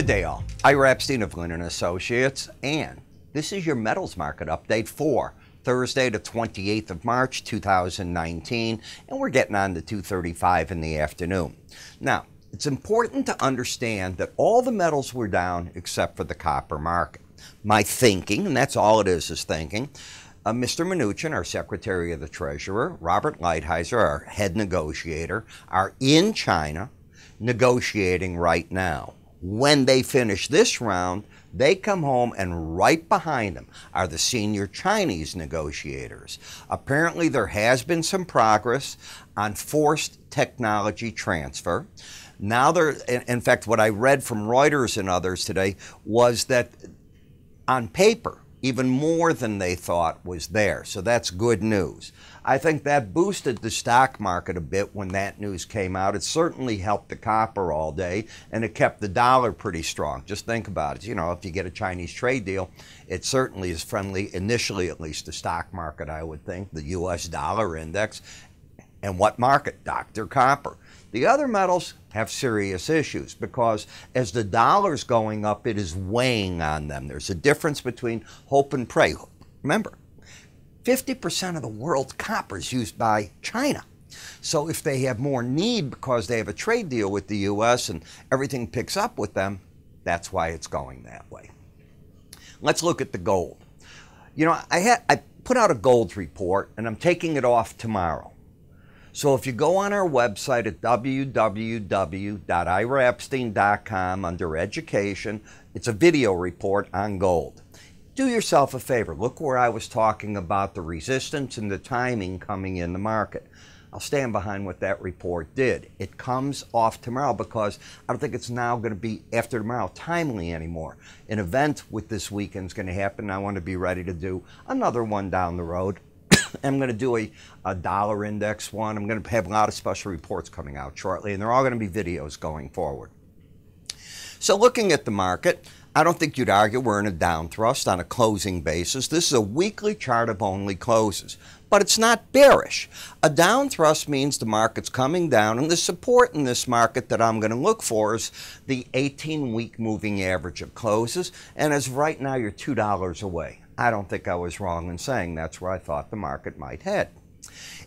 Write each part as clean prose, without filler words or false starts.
Good day all. Ira Epstein of Linn & Associates, and this is your metals market update for Thursday the 28th of March 2019, and we're getting on to 2:35 in the afternoon. Now, it's important to understand that all the metals were down except for the copper market. My thinking, and that's all it is thinking, Mr. Mnuchin, our Secretary of the Treasurer, Robert Lighthizer, our head negotiator, are in China negotiating right now. When they finish this round, they come home, and right behind them are the senior Chinese negotiators. Apparently, there has been some progress on forced technology transfer. Now, in fact, what I read from Reuters and others today was that on paper, even more than they thought was there. So that's good news. I think that boosted the stock market a bit when that news came out. It certainly helped the copper all day, and it kept the dollar pretty strong. Just think about it. You know, if you get a Chinese trade deal, it certainly is friendly, initially at least, the stock market, I would think, the U.S. dollar index. And what market? Dr. Copper. The other metals have serious issues because as the dollar's going up, it is weighing on them. There's a difference between hope and pray. Remember, 50% of the world's copper is used by China. So if they have more need because they have a trade deal with the U.S. and everything picks up with them, that's why it's going that way. Let's look at the gold. You know, I put out a gold report, and I'm taking it off tomorrow. So if you go on our website at www.iraepstein.com under education, it's a video report on gold. Do yourself a favor. Look where I was talking about the resistance and the timing coming in the market. I'll stand behind what that report did. It comes off tomorrow because I don't think it's now going to be, after tomorrow, timely anymore. An event with this weekend is going to happen. I want to be ready to do another one down the road. I'm going to do a dollar index one. I'm going to have a lot of special reports coming out shortly, and they're all going to be videos going forward. So looking at the market, I don't think you'd argue we're in a down thrust on a closing basis. This is a weekly chart of only closes, but it's not bearish. A down thrust means the market's coming down, and the support in this market that I'm going to look for is the 18-week moving average of closes, and as of right now, you're $2 away. I don't think I was wrong in saying that's where I thought the market might head.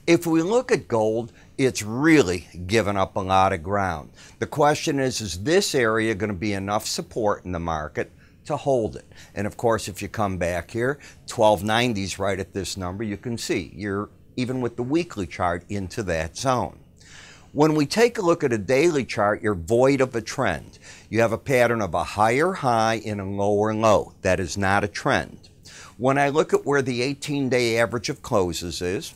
If we look at gold, it's really given up a lot of ground. The question is this area going to be enough support in the market to hold it? And of course, if you come back here, 1290's right at this number, you can see you're, even with the weekly chart, into that zone. When we take a look at a daily chart, you're void of a trend. You have a pattern of a higher high and a lower low. That is not a trend. When I look at where the 18-day average of closes is,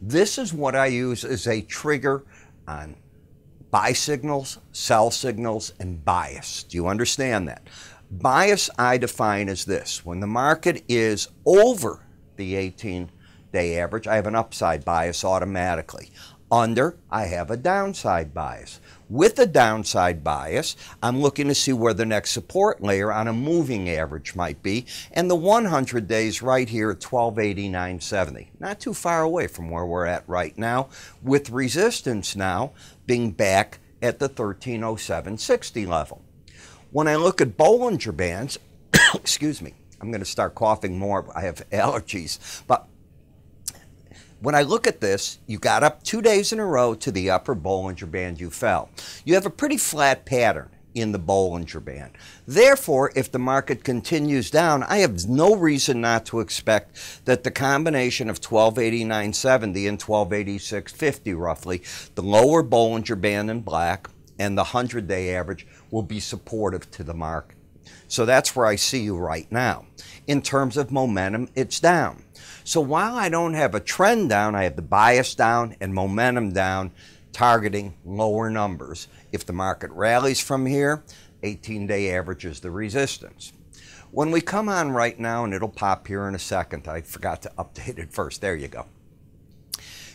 this is what I use as a trigger on buy signals, sell signals, and bias. Do you understand that? Bias I define as this. When the market is over the 18-day average, I have an upside bias automatically. Under, I have a downside bias. With a downside bias, I'm looking to see where the next support layer on a moving average might be, and the 100 days right here at 1289.70. Not too far away from where we're at right now, with resistance now being back at the 1307.60 level. When I look at Bollinger Bands, excuse me, I'm going to start coughing more. I have allergies, but when I look at this, you got up 2 days in a row to the upper Bollinger Band, you fell. You have a pretty flat pattern in the Bollinger Band. Therefore, if the market continues down, I have no reason not to expect that the combination of 1289.70 and 1286.50 roughly, the lower Bollinger Band in black and the 100-day average will be supportive to the market. So that's where I see you right now. In terms of momentum, it's down. So while I don't have a trend down, I have the bias down and momentum down, targeting lower numbers. If the market rallies from here, 18-day average is the resistance. When we come on right now, and it'll pop here in a second, I forgot to update it first. There you go.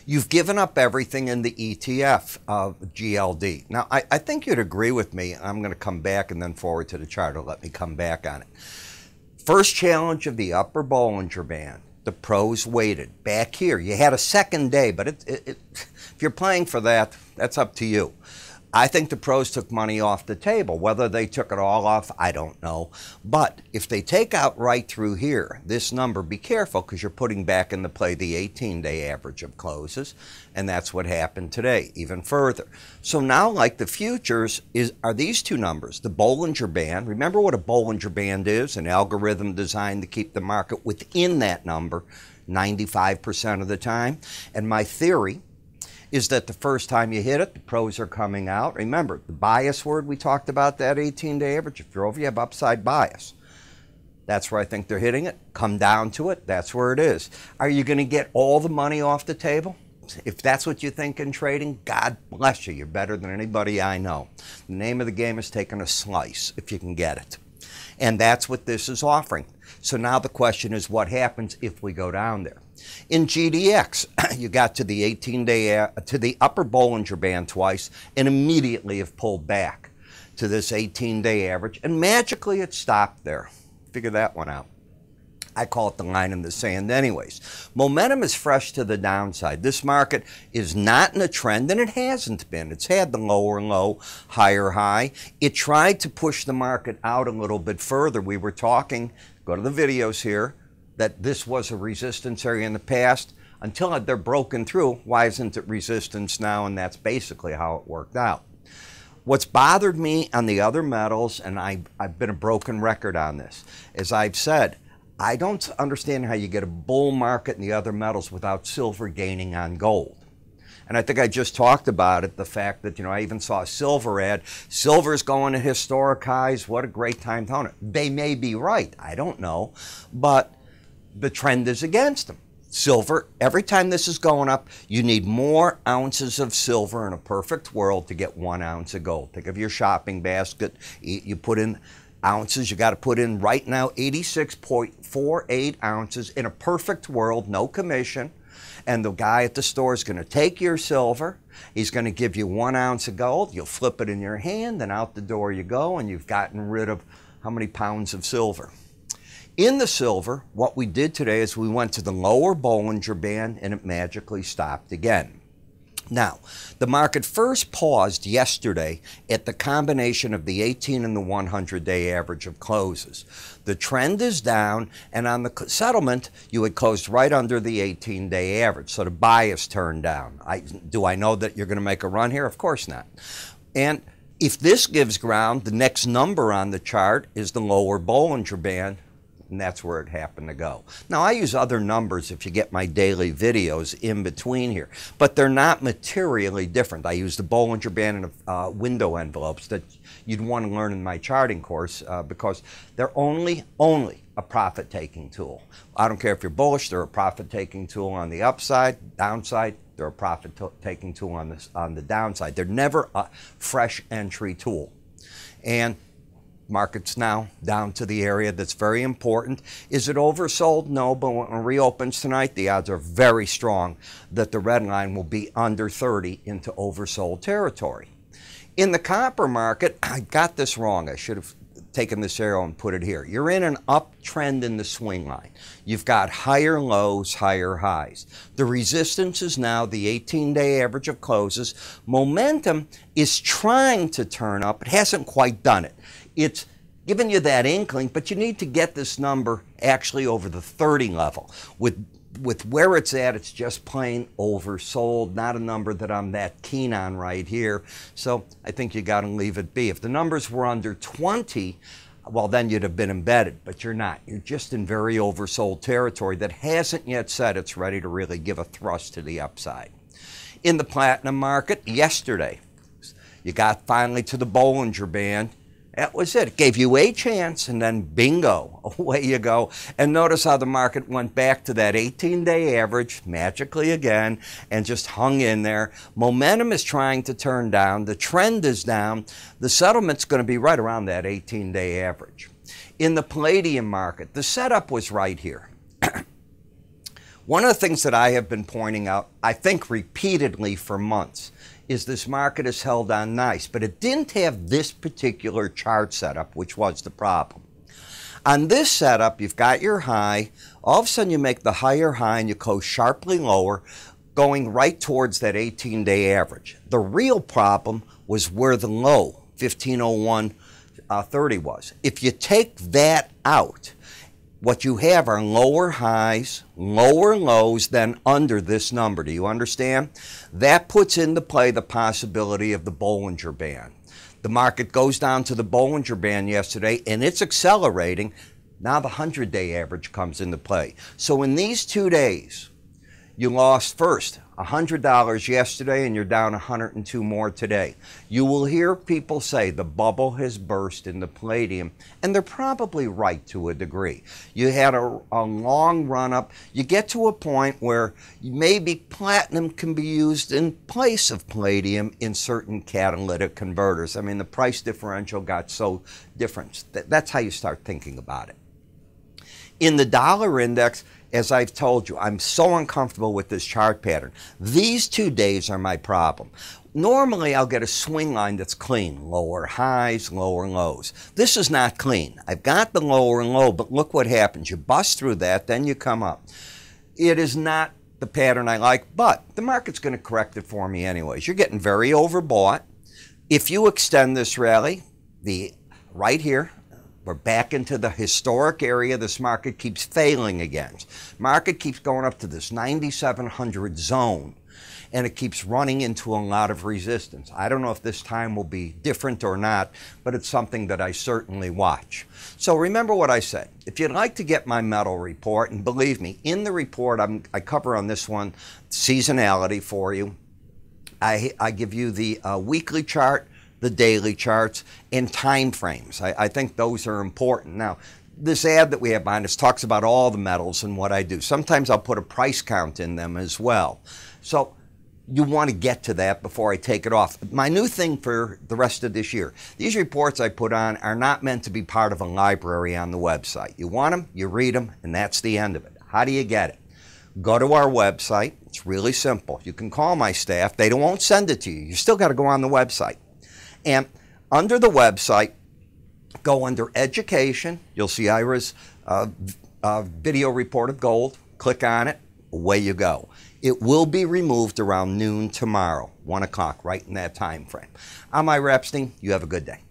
You've given up everything in the ETF of GLD. Now, I think you'd agree with me. I'm going to come back and then forward to the chart. Let me come back on it. First challenge of the upper Bollinger Band. The pros waited. Back here, you had a second day, but if you're playing for that, that's up to you. I think the pros took money off the table. Whether they took it all off, I don't know. But if they take out right through here, this number, be careful because you're putting back into play the 18-day average of closes, and that's what happened today, even further. So now, like the futures, are these two numbers, the Bollinger Band. Remember what a Bollinger Band is? An algorithm designed to keep the market within that number 95% of the time. And my theory is that the first time you hit it, the pros are coming out. Remember, the bias word we talked about, that 18-day average, if you're over, you have upside bias. That's where I think they're hitting it. Come down to it, that's where it is. Are you going to get all the money off the table? If that's what you think in trading, God bless you. You're better than anybody I know. The name of the game is taking a slice, if you can get it. And that's what this is offering. So now the question is, what happens if we go down there? In GDX, you got to the 18-day, to the upper Bollinger Band twice, and immediately have pulled back to this 18-day average, and magically it stopped there. Figure that one out. I call it the line in the sand anyways. Momentum is fresh to the downside. This market is not in a trend, and it hasn't been. It's had the lower low, higher high. It tried to push the market out a little bit further. We were talking, go to the videos here, that this was a resistance area in the past. Until they're broken through, why isn't it resistance now? And that's basically how it worked out. What's bothered me on the other metals, and I've been a broken record on this, as I've said, I don't understand how you get a bull market in the other metals without silver gaining on gold. And I think I just talked about it, the fact that, I even saw a silver ad. Silver's going to historic highs. What a great time to own it. They may be right. I don't know. But the trend is against them. Silver, every time this is going up, you need more ounces of silver in a perfect world to get 1 ounce of gold. Think of your shopping basket. You put in ounces. You got to put in right now 86.48 ounces in a perfect world, no commission. And the guy at the store is going to take your silver. He's going to give you 1 ounce of gold. You'll flip it in your hand, and out the door you go, and you've gotten rid of how many pounds of silver? In the silver, what we did today is we went to the lower Bollinger Band, and it magically stopped again. Now, the market first paused yesterday at the combination of the 18 and the 100-day average of closes. The trend is down, and on the settlement, you had closed right under the 18-day average, so the bias turned down. Do I know that you're going to make a run here? Of course not. And if this gives ground, the next number on the chart is the lower Bollinger Band, and that's where it happened to go. Now, I use other numbers if you get my daily videos in between here, but they're not materially different. I use the Bollinger Band and window envelopes that you'd want to learn in my charting course because they're only a profit-taking tool. I don't care if you're bullish, they're a profit-taking tool on the upside, downside, they're a profit-taking tool on the downside. They're never a fresh entry tool. And market's now down to the area that's very important. Is it oversold? No, but when it reopens tonight, the odds are very strong that the red line will be under 30 into oversold territory. In the copper market, I got this wrong. I should have taken this arrow and put it here. You're in an uptrend in the swing line. You've got higher lows, higher highs. The resistance is now the 18-day average of closes. Momentum is trying to turn up. It hasn't quite done it. It's giving you that inkling, but you need to get this number actually over the 30 level. With where it's at, it's just plain oversold, not a number that I'm that keen on right here. So I think you got to leave it be. If the numbers were under 20, well, then you'd have been embedded, but you're not. You're just in very oversold territory that hasn't yet said it's ready to really give a thrust to the upside. In the platinum market, yesterday, you got finally to the Bollinger Band. That was it. It gave you a chance, and then bingo, away you go. And notice how the market went back to that 18-day average, magically again, and just hung in there. Momentum is trying to turn down. The trend is down. The settlement's going to be right around that 18-day average. In the palladium market, the setup was right here. One of the things that I have been pointing out, I think repeatedly for months, is this market is held on nice, but it didn't have this particular chart setup, which was the problem. On this setup, you've got your high. All of a sudden, you make the higher high and you close sharply lower, going right towards that 18-day average. The real problem was where the low, 1501.30 was. If you take that out, what you have are lower highs, lower lows than under this number. Do you understand? That puts into play the possibility of the Bollinger Band. The market goes down to the Bollinger Band yesterday, and it's accelerating. Now the 100-day average comes into play. So in these 2 days, you lost first $100 yesterday, and you're down 102 more today. You will hear people say the bubble has burst in the palladium, and they're probably right to a degree. You had a long run up. You get to a point where maybe platinum can be used in place of palladium in certain catalytic converters. I mean, the price differential got so different. That's how you start thinking about it. In the dollar index, as I've told you, I'm so uncomfortable with this chart pattern. These 2 days are my problem. Normally, I'll get a swing line that's clean, lower highs, lower lows. This is not clean. I've got the lower and low, but look what happens. You bust through that, then you come up. It is not the pattern I like, but the market's going to correct it for me anyways. You're getting very overbought. If you extend this rally, right here, we're back into the historic area this market keeps failing against. Market keeps going up to this 9,700 zone, and it keeps running into a lot of resistance. I don't know if this time will be different or not, but it's something that I certainly watch. So remember what I said. If you'd like to get my metal report, and believe me, in the report I cover on this one seasonality for you. I give you the weekly chart, the daily charts, and time frames. I think those are important. Now, this ad that we have behind us talks about all the metals and what I do. Sometimes I'll put a price count in them as well. So you want to get to that before I take it off. My new thing for the rest of this year, these reports I put on are not meant to be part of a library on the website. You want them, you read them, and that's the end of it. How do you get it? Go to our website. It's really simple. You can call my staff. They won't send it to you. You still got to go on the website. And under the website, go under Education. You'll see Ira's video report of gold. Click on it. Away you go. It will be removed around noon tomorrow, 1 o'clock, right in that time frame. I'm Ira Epstein. You have a good day.